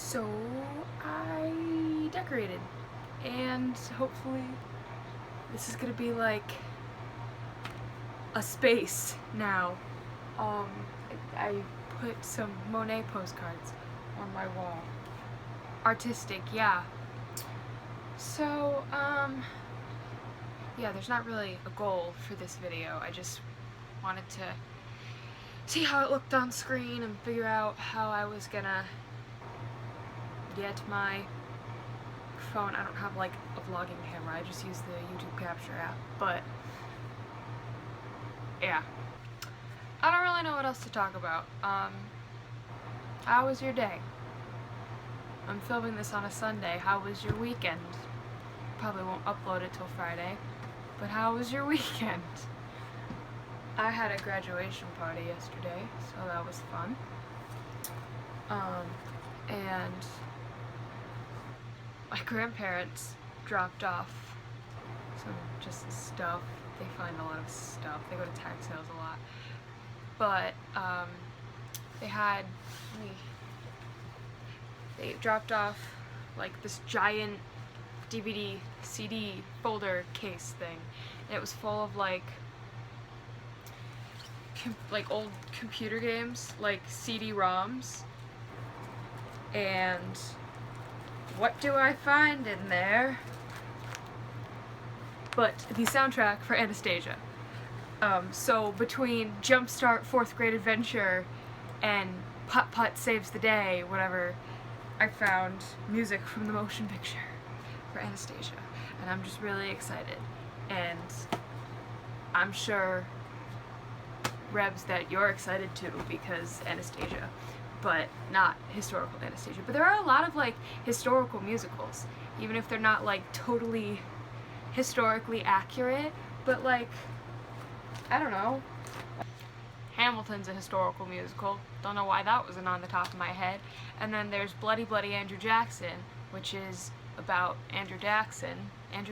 So I decorated, and hopefully this is gonna be like a space now. I put some Monet postcards on my wall. Artistic, yeah. So, yeah, there's not really a goal for this video. I just wanted to see how it looked on screen and figure out how I was gonna get my phone. I don't have like a vlogging camera, I just use the YouTube capture app, but yeah. I don't really know what else to talk about. How was your day? I'm filming this on a Sunday. How was your weekend? Probably won't upload it till Friday, but how was your weekend? I had a graduation party yesterday, so that was fun. And my grandparents dropped off some just stuff. They find a lot of stuff. They go to tag sales a lot. But they dropped off like this giant DVD CD folder case thing, and it was full of like old computer games, like CD-ROMs. And what do I find in there but the soundtrack for Anastasia? So between Jumpstart 4th Grade Adventure and Putt Putt Saves the Day, whatever, I found music from the motion picture for Anastasia, and I'm just really excited. And I'm sure, Rebs, that you're excited too, because Anastasia, but not historical Anastasia. But there are a lot of like historical musicals, even if they're not like totally historically accurate, but like, I don't know. Hamilton's a historical musical. Don't know why that wasn't on the top of my head. And then there's Bloody Bloody Andrew Jackson, which is about Andrew Jackson. I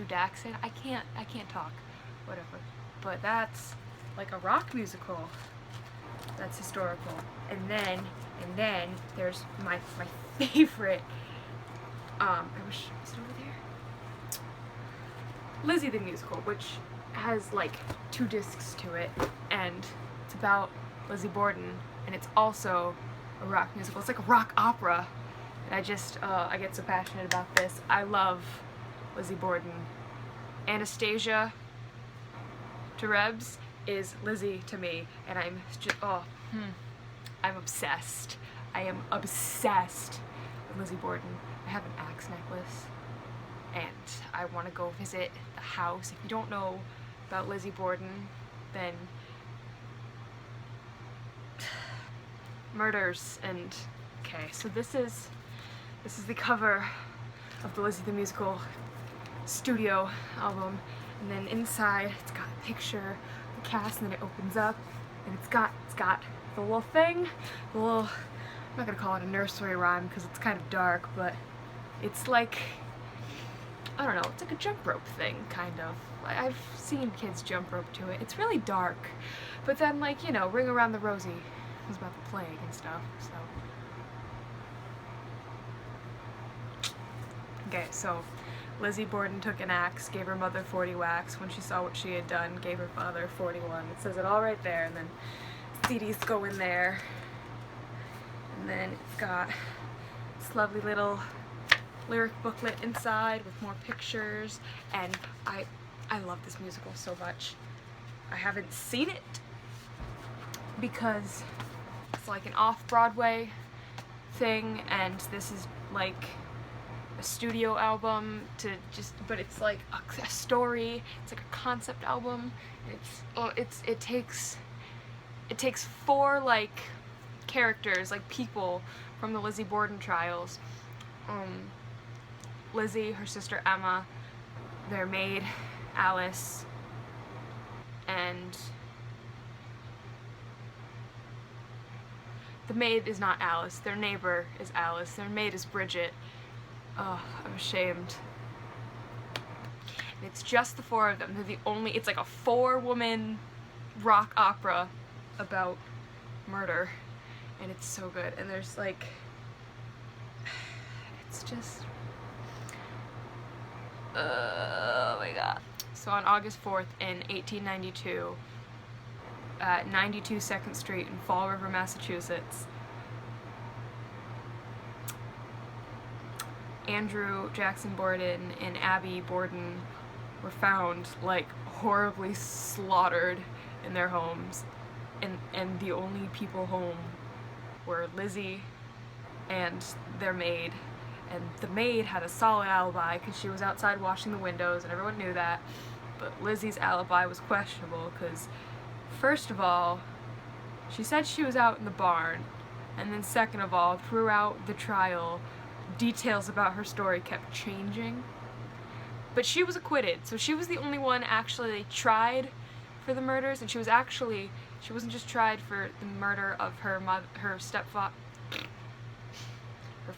can't talk. Whatever. But that's like a rock musical. That's historical. And then there's my favorite. I wish, is it over there? Lizzie the musical, which has like 2 discs to it, and it's about Lizzie Borden, and it's also a rock musical. It's like a rock opera, and I get so passionate about this. I love Lizzie Borden. Anastasia to Rebs is Lizzie to me, and I'm just, I'm obsessed. I am obsessed with Lizzie Borden. I have an axe necklace, and I want to go visit the house. If you don't know about Lizzie Borden, then murders. And okay, so this is the cover of the Lizzie the Musical studio album, and then inside it's got a picture of the cast, and then it opens up, and it's got the little thing, the little, I'm not gonna call it a nursery rhyme because it's kind of dark, but it's like, I don't know, it's like a jump rope thing, kind of. I've seen kids jump rope to it. It's really dark, but then, like, you know, Ring Around the Rosie was about the plague and stuff, so. Okay, so Lizzie Borden took an axe, gave her mother 40 whacks. When she saw what she had done, gave her father 41. It says it all right there, and then CDs go in there. And then it's got this lovely little lyric booklet inside with more pictures, and I love this musical so much. I haven't seen it because it's like an off-Broadway thing, and this is like a studio album but it's like a story. It's like a concept album. It takes 4 like characters, like people from the Lizzie Borden trials. Lizzie, her sister Emma, their maid Alice, and the maid is not Alice, their neighbor is Alice, their maid is Bridget. Oh, I'm ashamed. And it's just the 4 of them. They're the only, it's like a 4-woman rock opera about murder, and it's so good. And there's like, it's just, oh my god. So on August 4th in 1892, at 92 2nd Street in Fall River, Massachusetts, Andrew Jackson Borden and Abby Borden were found, like, horribly slaughtered in their homes, and the only people home were Lizzie and their maid, and the maid had a solid alibi because she was outside washing the windows and everyone knew that, but Lizzie's alibi was questionable because, first of all, she said she was out in the barn, and then second of all, throughout the trial, details about her story kept changing. But she was acquitted, so she was the only one actually tried for the murders, and she wasn't just tried for the murder of her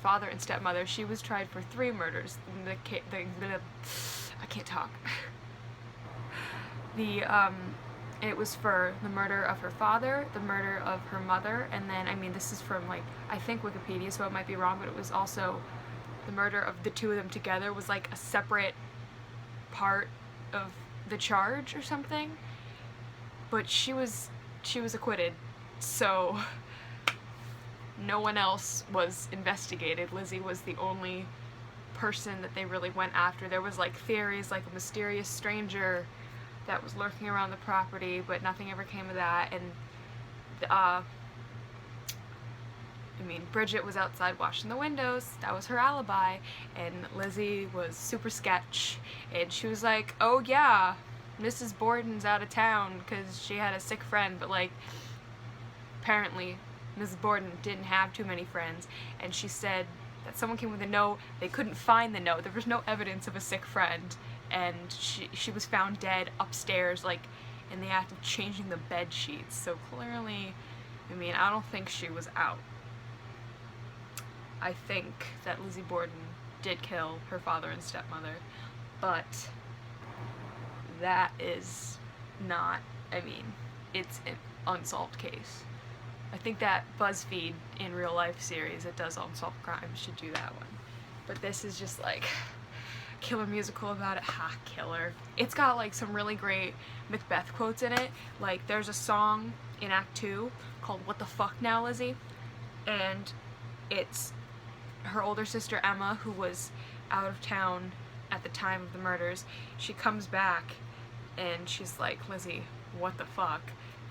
father and stepmother. She was tried for 3 murders. I can't talk. It was for the murder of her father, the murder of her mother, and then, I mean, this is from, like, I think Wikipedia, so it might be wrong, but it was also the murder of the 2 of them together was, like, a separate part of the charge or something. But she was acquitted, so no one else was investigated. Lizzie was the only person that they really went after. There was, like, theories, like a mysterious stranger that was lurking around the property, but nothing ever came of that. And I mean, Bridget was outside washing the windows. That was her alibi. And Lizzie was super sketch, and she was like, oh yeah, Mrs. Borden's out of town because she had a sick friend, but, like, apparently Mrs. Borden didn't have too many friends, and she said that someone came with a note. They couldn't find the note. There was no evidence of a sick friend, and she was found dead upstairs, like, in the act of changing the bed sheets. So clearly, I mean, I don't think she was out. I think that Lizzie Borden did kill her father and stepmother, but that is not, I mean, it's an unsolved case. I think that BuzzFeed in real life series that does unsolved crimes should do that one. But this is just, like, killer musical about it. Ha, killer. It's got, like, some really great Macbeth quotes in it. Like, there's a song in Act 2 called What the Fuck Now, Lizzie? And it's her older sister Emma, who was out of town at the time of the murders. She comes back and she's like, Lizzie, what the fuck?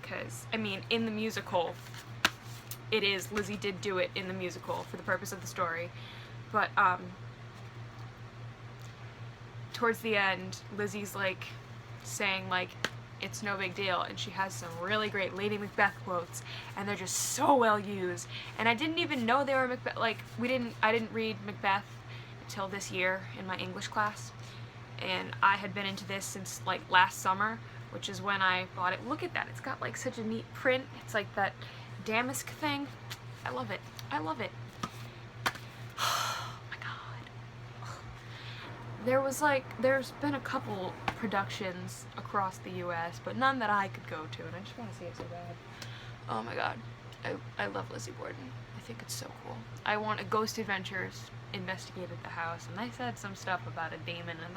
Because, I mean, in the musical, it is, Lizzie did do it in the musical for the purpose of the story. But, towards the end, Lizzie's, like, saying, like, it's no big deal, and she has some really great Lady Macbeth quotes, and they're just so well used. And I didn't even know they were Macbeth, like, I didn't read Macbeth until this year in my English class, and I had been into this since, like, last summer, which is when I bought it. Look at that, it's got, like, such a neat print. It's like that damask thing. I love it. I love it. Oh my god. There's been a couple productions across the US, but none that I could go to, and I just want to see it so bad. Oh my god. I love Lizzie Borden. I think it's so cool. I want a Ghost Adventures investigated the house, and they said some stuff about a demon, and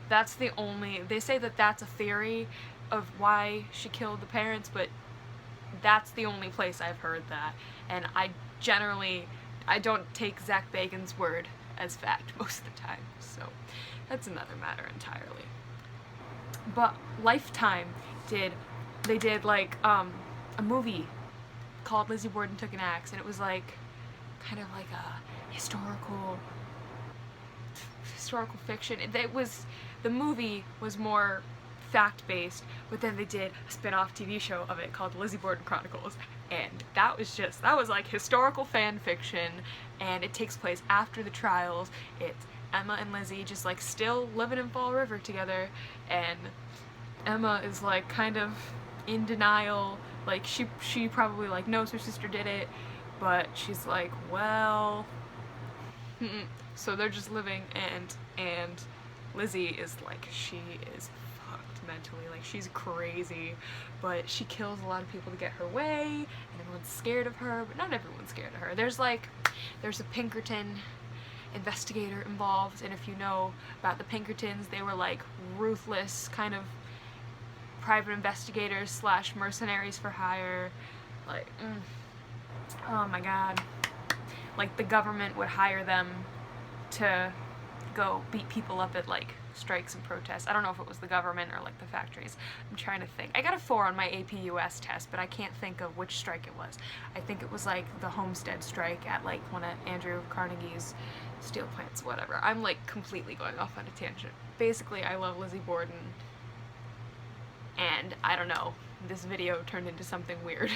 that's the only, they say that that's a theory of why she killed the parents, but that's the only place I've heard that, and I don't take Zach Bagan's word as fact most of the time, so that's another matter entirely. But Lifetime did like a movie called Lizzie Borden Took an Axe, and it was like kind of like a historical fiction. The movie was more fact-based, but then they did a spin-off TV show of it called Lizzie Borden Chronicles, and that was like historical fan fiction, and it takes place after the trials. It's Emma and Lizzie just, like, still living in Fall River together, and Emma is, like, kind of in denial. Like, she probably, like, knows her sister did it, but she's like, well, so they're just living, and Lizzie is, like, she is fucked mentally, like, she's crazy, but she kills a lot of people to get her way, and everyone's scared of her, but not everyone's scared of her. There's a Pinkerton, investigator involved, and if you know about the Pinkertons, they were like ruthless kind of private investigators slash mercenaries for hire. Like, oh my god. Like, the government would hire them to go beat people up at, like, strikes and protests. I don't know if it was the government or, like, the factories. I'm trying to think. I got a 4 on my AP US test, but I can't think of which strike it was. I think it was, like, the Homestead strike at, like, one of Andrew Carnegie's steel plants, whatever. I'm, like, completely going off on a tangent. Basically, I love Lizzie Borden, and I don't know, this video turned into something weird.